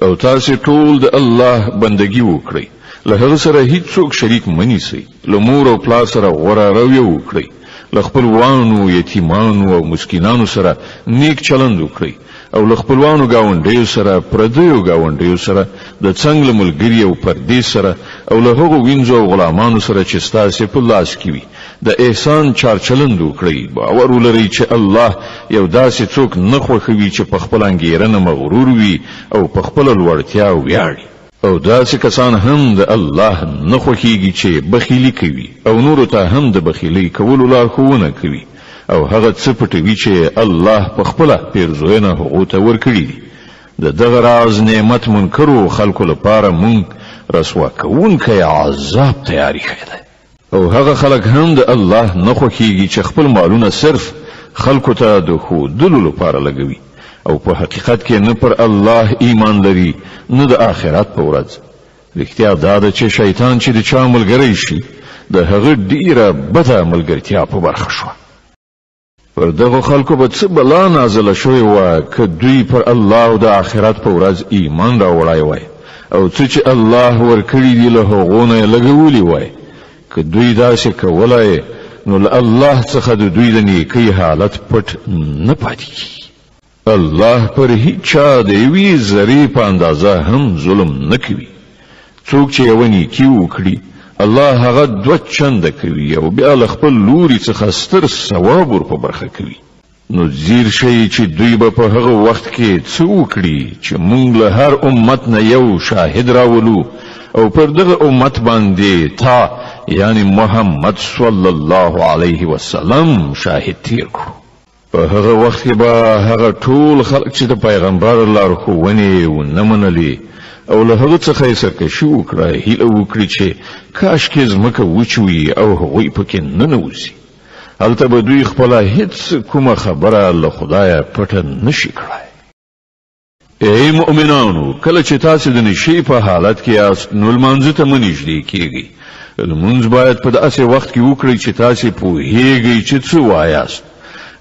او تاسو ټول د الله بندگی وکړئ له هغه سره هیڅوک شریک منیسئ له مور او پلار سره غوره رویه وکړئ له خپلوانو یتیمانو او مسکینانو سره نیک چلند وکړئ او له خپلوانو گاونډیو سره پردیو گاونډیو سره د څنګه ملګری او پردی سره او له هغو وینځو او غلامانو سره چې ستاسو په لاس کې وي د احسان چارچلند وکړئ باور ولرئ چې الله یو داسې څوک نه خوښوي چې په خپل انګیرنه مغرور وي او په خپل لوړتیا ویاړي او داسې کسان هم د الله نه خوښیږي چې بخیلی کوي او نورو ته هم د بخیلی کولو لارښوونه کوي او هغه څه پټوي چې الله په خپل پیرزوینه هغه ته ورکړي دي د دغه راز نعمت منکرو خلکو لپاره مونږ رسوا کوونکی عذاب تیاری کړی او هغه خلک هم د الله نه خوښیږي چې خپل مالونه صرف خلکو ته د ښودلو لپاره لګوي او په حقیقت کې نه پر الله ایمان لري نه د آخرت په ورځ رښتیا دا ده چې شیطان چې د چا ملګری شي د هغه ډیره بده ملګرتیا په برخه شوه پر دغه خلکو به څه بلا نازله شوې وه که دوی پر الله او د آخرت په ورځ ایمان راوړی وای او څه چې الله ورکړي دي له هغو نه یې لګولي وای که دوی داسې کولای نو له الله څخه د دوی د نیکۍ حالت پټ نه پاتې کیږي الله پر هیڅ چا د یوې ذرې په اندازه هم ظلم نه کوي څوک چې یو نیکي وکړي الله هغه دوه چنده کوي او بیا له خپل لوري څخه ستر ثواب ور په برخه کوي نو زیر شي چې دوی به په هغه وخت کې څه وکړي چې موږ له هر امت نه یو شاهد راولو او پر دغه امت باندې تا یعنی محمد صلی الله علیه وسلم شاهد تیر کړو په هغه وخت کې به هغه ټول خلک چې د پیغمبر لارښوونې ونه منلې او له هغه څخه یې سرکشي وکړه هیله وکړي چې کاشکې ځمکه وچوي او هغوی پکې ننوځي هلته به دوی خپله هیڅ کومه خبره له خدایه پټه نشي کړی ای مؤمنانو کله چې تاسو د نشي په حالت کې یاست نو لمانځه ته مه نږدې کیږئ لمونځ باید په داسې وخت کې وکړئ چې تاسو پوهیږئ چې څه وایاست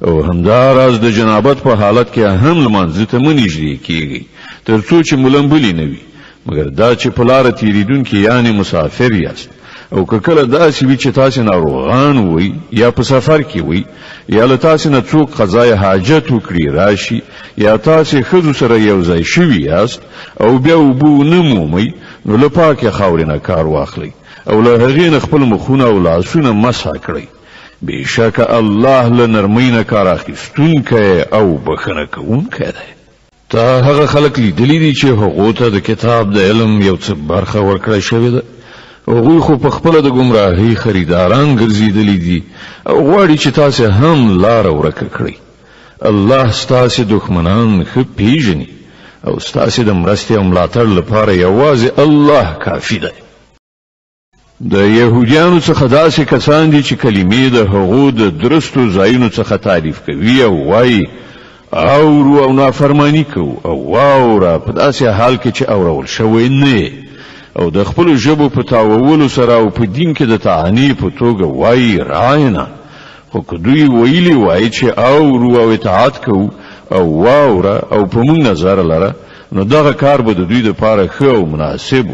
او همداراز د جنابت په حالت کې هم لمانځه ته مه نږدې کیږئ تر څو چې ملنبلي نه وي مګر دا چې په لاره تیریدونکي یعنی مسافر یاست او که کله داسې وي چې تاسو ناروغان وئ یا په سفر کې وئ یا له تاسو نه څوک قضای حاجت وکړي راشي یا تاسو ښځو سره یو ځای شوي یاست او بیا اوبه نه مومئ نو له پاکې خاورې نه کار واخلئ او له هغې نه خپل مخونه او لاسونه مسح کړئ بېشکه الله له نرمۍ نه کار اخیستونکی او بخښنه کوونکی دی تا هغه خلک لیدلی دي چې هغو ته د کتاب د علم یو څه برخه ورکړی شوې ده هغوی خو په خپله د ګمراهۍ خریداران ګرځېدلي دي او غواړي چې تاسې هم لاره ورکه کړئ الله ستاسې دښمنان ښه پیژني او ستاسې د مرستې او ملاتړ لپاره یوازې الله کافي دی د یهودیانو څخه داسې کسان دي چې کلمې د هغو د درستو ځایونو څخه تعریف کوي او وایي اورو او نافرمانی کو او واوره په داسې حال کې چې اورول شوی نه او د خپل ژبو په تاوولو سره او په دین کې د تعانی په توګه وایي راینا خو که دوی ویلي وایي چې اورو او اطاعت کو او واوره او په مونږ نظر لره نو دغه کار به د دوی لپاره ښه او مناسب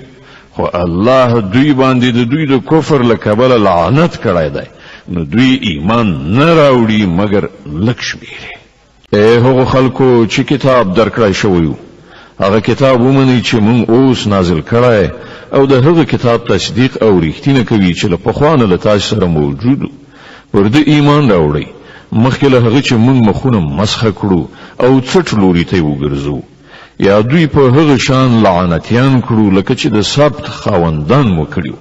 خو الله دوی باندې د دوی د کفر له کبله لعنت کړی دی نو دوی ایمان نه راوړي مګر لږ شمېر ای هغو خلکو چې کتاب درکړی شوی هغه کتاب ومنئ چې مونږ اوس نازل کړی او د هغه کتاب تصدیق او رښتینه کوي چې له پخوا نه له تاسو سره موجود و پر ده ایمان راوړئ مخکې له هغه چې مونږ مخونه مسخه کړو او څټ لوري ته یې وګرځو یا دوی په هغه شان لعنتیان کړو لکه چې د سبت خاوندان مو کړي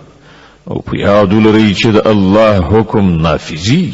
او په یاد ولرئ چې د الله حکم نافذي